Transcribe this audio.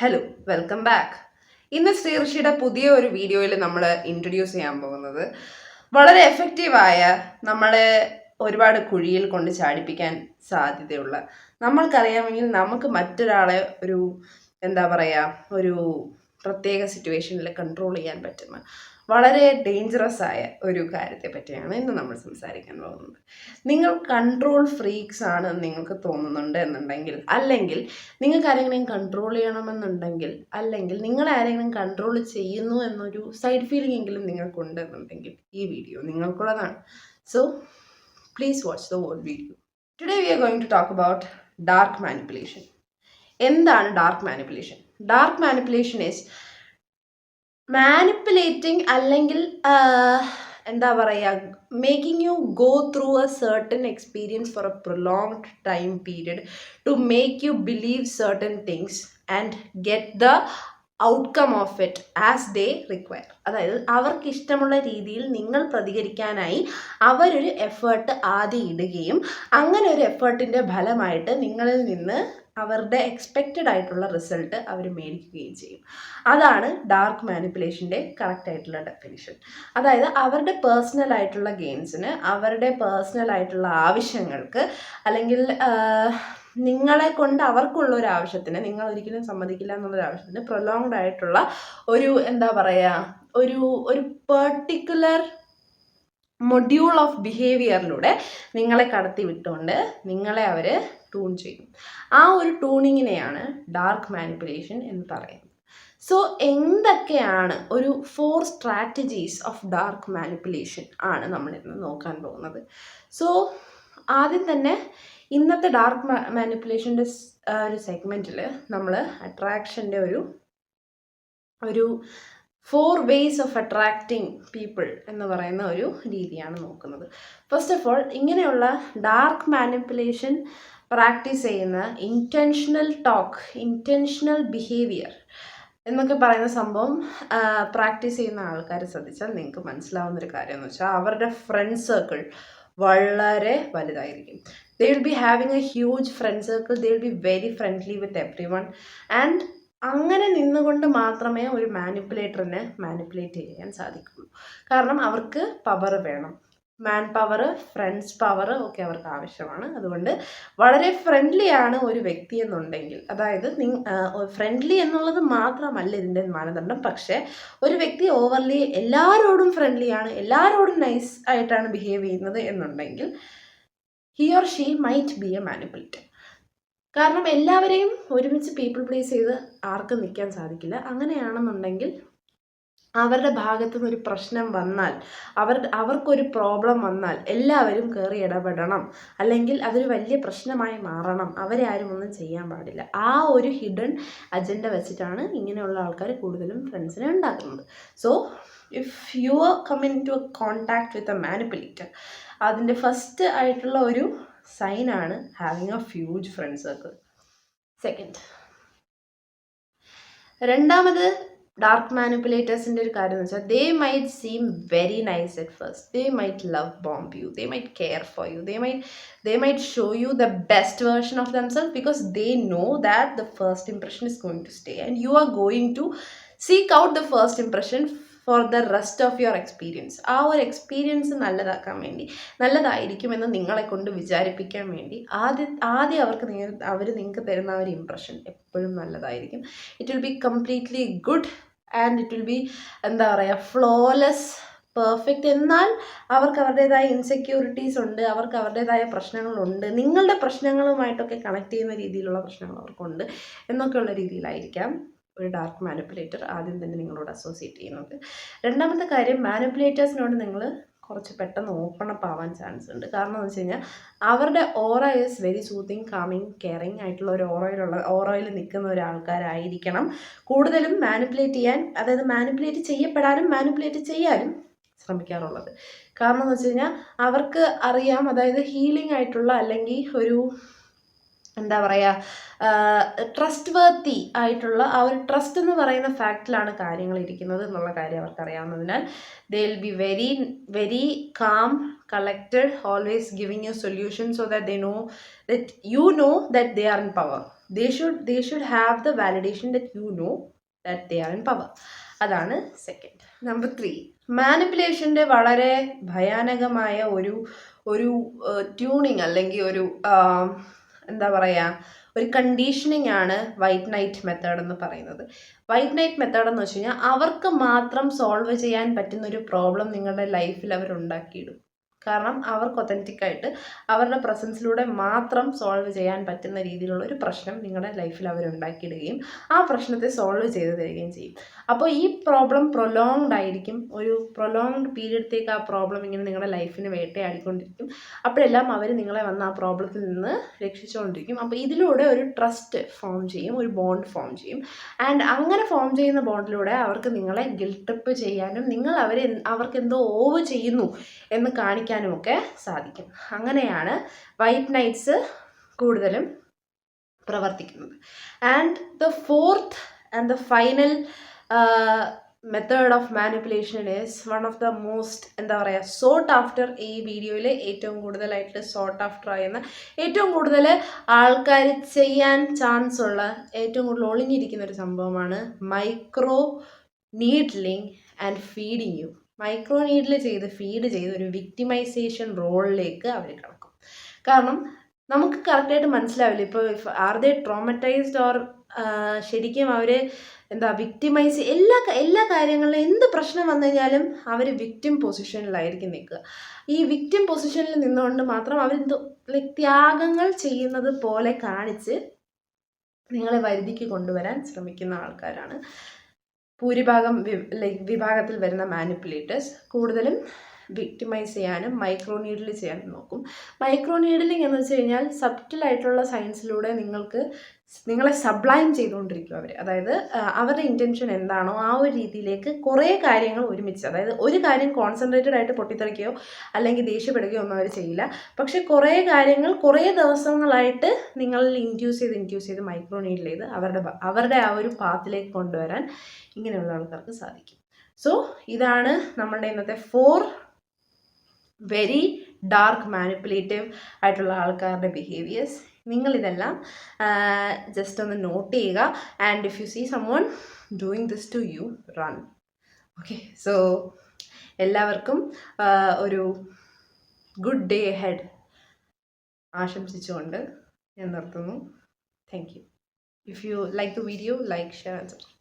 Hello, welcome back. ഇന്ന് ശ്രീ പുതിയ ഒരു വീഡിയോയിൽ നമ്മൾ ഇൻട്രൊഡ്യൂസ് ചെയ്യാൻ പോകുന്നത് വളരെ എഫക്റ്റീവായ നമ്മളെ ഒരുപാട് കുഴിയിൽ കൊണ്ട് ചാടിപ്പിക്കാൻ സാധ്യതയുള്ള, നമ്മൾക്കറിയാമെങ്കിൽ നമുക്ക് മറ്റൊരാളെ ഒരു എന്താ പറയുക ഒരു പ്രത്യേക സിറ്റുവേഷനിൽ കൺട്രോൾ ചെയ്യാൻ പറ്റുന്ന വളരെ ഡേഞ്ചറസ് ആയ ഒരു കാര്യത്തെ പറ്റിയാണ് ഇന്ന് നമ്മൾ സംസാരിക്കാൻ പോകുന്നത്. നിങ്ങൾ കൺട്രോൾ ഫ്രീക്സ് ആണ് നിങ്ങൾക്ക് തോന്നുന്നുണ്ട് എന്നുണ്ടെങ്കിൽ, അല്ലെങ്കിൽ നിങ്ങൾക്ക് ആരെങ്കിലും കൺട്രോൾ ചെയ്യണമെന്നുണ്ടെങ്കിൽ, അല്ലെങ്കിൽ നിങ്ങളെ ആരെങ്കിലും കൺട്രോൾ ചെയ്യുന്നു എന്നൊരു സൈഡ് ഫീലിംഗ് എങ്കിലും നിങ്ങൾക്കുണ്ട് എന്നുണ്ടെങ്കിൽ ഈ വീഡിയോ നിങ്ങൾക്കുള്ളതാണ്. So please watch the whole video. Today we are going to talk about dark manipulation. എന്താണ് dark manipulation? Dark manipulation is manipulating, അല്ലെങ്കിൽ എന്താ പറയുക, making you go through a certain experience for a prolonged time period to make you believe certain things and get the outcome of it as they require. അതായത് അവർക്ക് ഇഷ്ടമുള്ള രീതിയിൽ നിങ്ങൾ പ്രതികരിക്കാനായി അവരൊരു effort ആദ്യം ഇടുകയും അങ്ങനെ ഒരു എഫേർട്ടിൻ്റെ ഫലമായിട്ട് നിങ്ങളിൽ നിന്ന് അവരുടെ എക്സ്പെക്റ്റഡ് ആയിട്ടുള്ള റിസൾട്ട് അവർ മേടിക്കുകയും ചെയ്യും. അതാണ് ഡാർക്ക് മാനിപ്പുലേഷൻ്റെ കറക്റ്റ് ആയിട്ടുള്ള ഡെഫിനിഷൻ. അതായത് അവരുടെ പേഴ്സണൽ ആയിട്ടുള്ള ഗെയിംസിന്, അവരുടെ പേഴ്സണൽ ആയിട്ടുള്ള ആവശ്യങ്ങൾക്ക്, അല്ലെങ്കിൽ നിങ്ങളെ കൊണ്ട് അവർക്കുള്ള ഒരു ആവശ്യത്തിന്, നിങ്ങൾ ഒരിക്കലും സമ്മതിക്കില്ല എന്നുള്ളൊരു ആവശ്യത്തിന് പ്രൊലോങ്ഡ് ആയിട്ടുള്ള ഒരു എന്താ പറയുക ഒരു പെർട്ടിക്കുലർ മൊഡ്യൂൾ ഓഫ് ബിഹേവിയറിലൂടെ നിങ്ങളെ കടത്തി വിട്ടുകൊണ്ട് നിങ്ങളെ അവർ ട്യൂൺ ചെയ്യും. ആ ഒരു ട്യൂണിങ്ങിനെയാണ് ഡാർക്ക് മാനിപ്പുലേഷൻ എന്ന് പറയുന്നത്. സോ എന്തൊക്കെയാണ് ഒരു 4 സ്ട്രാറ്റജീസ് ഓഫ് ഡാർക്ക് മാനിപ്പുലേഷൻ ആണ് നമ്മളിന്ന് നോക്കാൻ പോകുന്നത്. സോ ആദ്യം തന്നെ ഇന്നത്തെ ഡാർക്ക് മാനിപ്പുലേഷൻ്റെ ഒരു സെഗ്മെൻറ്റിൽ നമ്മൾ അട്രാക്ഷൻ്റെ ഒരു 4 ways ഓഫ് അട്രാക്റ്റിംഗ് പീപ്പിൾ എന്ന് പറയുന്ന ഒരു രീതിയാണ് നോക്കുന്നത്. ഫസ്റ്റ് ഓഫ് ഓൾ, ഇങ്ങനെയുള്ള ഡാർക്ക് മാനിപ്പുലേഷൻ പ്രാക്ടീസ് ചെയ്യുന്ന ഇൻറ്റൻഷണൽ ടോക്ക്, ഇൻറ്റൻഷണൽ ബിഹേവിയർ എന്നൊക്കെ പറയുന്ന സംഭവം പ്രാക്ടീസ് ചെയ്യുന്ന ആൾക്കാർ ശ്രദ്ധിച്ചാൽ നിങ്ങൾക്ക് മനസ്സിലാവുന്നൊരു കാര്യം എന്ന് വെച്ചാൽ അവരുടെ ഫ്രണ്ട് സർക്കിൾ വളരെ വലുതായിരിക്കും. They will be having a huge friend circle. They will be very friendly with everyone. And അങ്ങനെ നിന്നുകൊണ്ട് മാത്രമേ ഒരു മാനിപ്പുലേറ്ററിനെ മാനിപ്പുലേറ്റ് ചെയ്യാൻ സാധിക്കുള്ളൂ. കാരണം അവർക്ക് പവർ വേണം. മാൻ പവർ, ഫ്രണ്ട്സ് പവർ ഒക്കെ അവർക്ക് ആവശ്യമാണ്. അതുകൊണ്ട് വളരെ ഫ്രണ്ട്ലി ആണ് ഒരു വ്യക്തി എന്നുണ്ടെങ്കിൽ, അതായത് ഫ്രണ്ട്ലി എന്നുള്ളത് മാത്രമല്ല ഇതിൻ്റെ മാനദണ്ഡം, പക്ഷേ ഒരു വ്യക്തി ഓവർലി എല്ലാവരോടും ഫ്രണ്ട്ലിയാണ്, എല്ലാവരോടും നൈസ് ആയിട്ടാണ് ബിഹേവ് ചെയ്യുന്നത് എന്നുണ്ടെങ്കിൽ he or she might be a manipulator. കാരണം എല്ലാവരെയും ഒരുമിച്ച് പീപ്പിൾ പ്ലീസ് ചെയ്ത് ആർക്കും നിൽക്കാൻ സാധിക്കില്ല. അങ്ങനെയാണെന്നുണ്ടെങ്കിൽ അവരുടെ ഭാഗത്തു നിന്നൊരു പ്രശ്നം വന്നാൽ, അവർക്കൊരു പ്രോബ്ലം വന്നാൽ എല്ലാവരും കയറി ഇടപെടണം, അല്ലെങ്കിൽ അതൊരു വലിയ പ്രശ്നമായി മാറണം, അവരെ ആരും ഒന്നും ചെയ്യാൻ പാടില്ല. ആ ഒരു ഹിഡൻ അജണ്ട വെച്ചിട്ടാണ് ഇങ്ങനെയുള്ള ആൾക്കാർ കൂടുതലും ഫ്രണ്ട്സിനെ ഉണ്ടാക്കുന്നത്. So if you are coming to a contact with a manipulator, അതിൻ്റെ ഫസ്റ്റ് ആയിട്ടുള്ള ഒരു സൈനാണ് having a huge friend circle. Second, രണ്ടാമത് ഡാർക്ക് മാനിപ്പുലേറ്റേഴ്സിൻ്റെ ഒരു കാര്യം എന്ന് വെച്ചാൽ they might seem very nice at first, they might love bomb you, they might care for you, they might show you the best version of themselves because they know that the first impression is going to stay and you are going to seek out the first impression for the rest of your experience. ആ ഒരു experience നല്ലതാക്കാൻ വേണ്ടി, നല്ലതായിരിക്കുമെന്ന് നിങ്ങളെ കൊണ്ട് വിചാരിപ്പിക്കാൻ വേണ്ടി ആദ്യം അവർ നിങ്ങൾക്ക് തരുന്ന ഒരു ഇംപ്രഷൻ എപ്പോഴും നല്ലതായിരിക്കും. It will be completely good and it will be എന്താ പറയുക ഫ്ലോലെസ്, പെർഫെക്റ്റ്. എന്നാൽ അവർക്ക് അവരുടേതായ ഇൻസെക്യൂരിറ്റീസ് ഉണ്ട്, അവർക്ക് അവരുടേതായ പ്രശ്നങ്ങളുണ്ട്, നിങ്ങളുടെ പ്രശ്നങ്ങളുമായിട്ടൊക്കെ കണക്ട് ചെയ്യുന്ന രീതിയിലുള്ള പ്രശ്നങ്ങൾ അവർക്കുണ്ട് എന്നൊക്കെയുള്ള രീതിയിലായിരിക്കാം ഒരു ഡാർക്ക് മാനിപ്പുലേറ്റർ ആദ്യം തന്നെ നിങ്ങളോട് അസോസിയേറ്റ് ചെയ്യുന്നത്. രണ്ടാമത്തെ കാര്യം, മാനിപ്പുലേറ്റേഴ്സിനോട് നിങ്ങൾ കുറച്ച് പെട്ടെന്ന് ഓപ്പൺ അപ്പ് ആവാൻ ചാൻസ് ഉണ്ട്. കാരണം എന്ന് വെച്ച് കഴിഞ്ഞാൽ അവരുടെ aura is very soothing, calming, caring ആയിട്ടുള്ള ഒരു ഓറയിൽ നിൽക്കുന്ന ഒരാൾക്കാരായിരിക്കണം കൂടുതലും മാനിപ്പുലേറ്റ് ചെയ്യാൻ, അതായത് മാനിപ്പുലേറ്റ് ചെയ്യപ്പെടാനും മാനിപ്പുലേറ്റ് ചെയ്യാനും ശ്രമിക്കാറുള്ളത്. കാരണം എന്ന് വെച്ച് കഴിഞ്ഞാൽ അവർക്ക് അറിയാം, അതായത് ഹീലിംഗ് ആയിട്ടുള്ള, അല്ലെങ്കിൽ ഒരു എന്താ പറയുക ട്രസ്റ്റ് വർത്തി ആയിട്ടുള്ള ആ ഒരു ട്രസ്റ്റ് എന്ന് പറയുന്ന ഫാക്റ്റിലാണ് കാര്യങ്ങൾ ഇരിക്കുന്നത് എന്നുള്ള കാര്യം അവർക്കറിയാവുന്നതിനാൽ they will be very very calm, collected, always giving you solutions so that they know that you know that they are in power. they should have the validation that you know that they are in power. അതാണ് second. Number 3, മാനിപ്പുലേഷൻ്റെ വളരെ ഭയാനകമായ ഒരു tuning അല്ലെങ്കിൽ ഒരു എന്താ പറയുക, ഒരു conditioning ആണ് വൈറ്റ് നൈറ്റ് മെത്തേഡ് എന്ന് പറയുന്നത്. വൈറ്റ് നൈറ്റ് മെത്തേഡ് എന്ന് വെച്ച് കഴിഞ്ഞാൽ അവർക്ക് മാത്രം സോൾവ് ചെയ്യാൻ പറ്റുന്ന ഒരു പ്രോബ്ലം നിങ്ങളുടെ ലൈഫിൽ അവർ ഉണ്ടാക്കിയിടും. കാരണം അവർക്ക് ഒത്തൻറ്റിക്കായിട്ട് അവരുടെ പ്രസൻസിലൂടെ മാത്രം സോൾവ് ചെയ്യാൻ പറ്റുന്ന രീതിയിലുള്ള ഒരു പ്രശ്നം നിങ്ങളുടെ ലൈഫിൽ അവരുണ്ടാക്കിയിടുകയും ആ പ്രശ്നത്തെ സോൾവ് ചെയ്ത് തരികയും ചെയ്യും. അപ്പോൾ ഈ പ്രോബ്ലം പ്രൊലോങ്ഡ് ആയിരിക്കും. ഒരു പ്രൊലോങ്ഡ് പീരീഡത്തേക്ക് ആ പ്രോബ്ലം ഇങ്ങനെ നിങ്ങളുടെ ലൈഫിന് വേട്ടയാടിക്കൊണ്ടിരിക്കും. അപ്പോഴെല്ലാം അവർ നിങ്ങളെ വന്ന് ആ പ്രോബ്ലത്തിൽ നിന്ന് രക്ഷിച്ചുകൊണ്ടിരിക്കും. അപ്പോൾ ഇതിലൂടെ ഒരു ട്രസ്റ്റ് ഫോം ചെയ്യും, ഒരു ബോണ്ട് ഫോം ചെയ്യും. ആൻഡ് അങ്ങനെ ഫോം ചെയ്യുന്ന ബോണ്ടിലൂടെ അവർക്ക് നിങ്ങളെ ഗിൽട്ട് ട്രിപ്പ് ചെയ്യാനും നിങ്ങൾ അവർക്ക് എന്തോ ഓവ് ചെയ്യുന്നു എന്ന് കാണിക്കാനുമൊക്കെ സാധിക്കും. അങ്ങനെയാണ് വൈറ്റ് നൈറ്റ്സ് കൂടുതലും പ്രവർത്തിക്കുന്നത്. And the fourth and the final method of manipulation is one of the most എന്താ പറയുക സോട്ട് ആഫ്റ്റർ. ഈ വീഡിയോയിൽ ഏറ്റവും കൂടുതലായിട്ട് സോട്ട് ആഫ്റ്റർ ആയിരുന്ന, ഏറ്റവും കൂടുതൽ ആൾക്കാർ ചെയ്യാൻ ചാൻസ് ഉള്ള, ഏറ്റവും കൂടുതൽ ഒളിഞ്ഞിരിക്കുന്ന ഒരു സംഭവമാണ് micro needling and feeding you. Micro needle feed ചെയ്ത് ഒരു വിക്ടിമൈസേഷൻ റോളിലേക്ക് അവർ കിടക്കും. കാരണം നമുക്ക് കറക്റ്റായിട്ട് മനസ്സിലാവില്ല ഇപ്പോൾ ആർ ദേ ട്രോമറ്റൈസ്ഡ് ഓർ ശരിക്കും അവർ എന്താ വിക്ടിമൈസ് എല്ലാ കാര്യങ്ങളിലും എന്ത് പ്രശ്നം വന്നു കഴിഞ്ഞാലും അവർ വിക്ടിം പൊസിഷനിലായിരിക്കും നിൽക്കുക. ഈ വിക്ടിം പൊസിഷനിൽ നിന്നുകൊണ്ട് മാത്രം അവരെന്തോ ത്യാഗങ്ങൾ ചെയ്യുന്നത് പോലെ കാണിച്ച് നിങ്ങളെ വരുതിക്ക് കൊണ്ടുവരാൻ ശ്രമിക്കുന്ന ആൾക്കാരാണ് ഭൂരിഭാഗം വിഭാഗത്തിൽ വരുന്ന മാനിപ്പുലേറ്റേഴ്സ്. കൂടുതലും വിക്ടിമൈസ് ചെയ്യാനും മൈക്രോ നീഡിൽ ചെയ്യാനും നോക്കും. മൈക്രോ നീഡിലിംഗ് എന്ന് വെച്ച് കഴിഞ്ഞാൽ സബ്റ്റിലായിട്ടുള്ള സയൻസിലൂടെ നിങ്ങളെ സബ്ലൈം ചെയ്തുകൊണ്ടിരിക്കും അവർ. അതായത് അവരുടെ ഇൻറ്റൻഷൻ എന്താണോ ആ ഒരു രീതിയിലേക്ക് കുറേ കാര്യങ്ങൾ ഒരുമിച്ച്, അതായത് ഒരു കാര്യം കോൺസെൻട്രേറ്റഡ് ആയിട്ട് പൊട്ടിത്തെറിക്കുകയോ അല്ലെങ്കിൽ ദേഷ്യപ്പെടുകയോ ഒന്നും അവർ ചെയ്യില്ല. പക്ഷേ കുറേ കാര്യങ്ങൾ കുറേ ദിവസങ്ങളായിട്ട് നിങ്ങളിൽ ഇൻഡ്യൂസ് ചെയ്ത് മൈക്രോ നീഡിൽ ചെയ്ത് അവരുടെ ആ ഒരു പാത്തിലേക്ക് കൊണ്ടുവരാൻ ഇങ്ങനെയുള്ള ആൾക്കാർക്ക് സാധിക്കും. സോ ഇതാണ് നമ്മളുടെ ഇന്നത്തെ 4 വെരി ഡാർക്ക് മാനിപ്പുലേറ്റീവ് ആയിട്ടുള്ള ആൾക്കാരുടെ ബിഹേവിയേഴ്സ്. നിങ്ങളിതെല്ലാം ജസ്റ്റ് ഒന്ന് നോട്ട് ചെയ്യുക. And if you see someone doing this to you, run. Okay, so എല്ലാവർക്കും ഒരു ഗുഡ് ഡേ ഹെഡ് ആശംസിച്ചുകൊണ്ട് ഞാൻ നിർത്തുന്നു. Thank you. If you like the video, like, share and subscribe.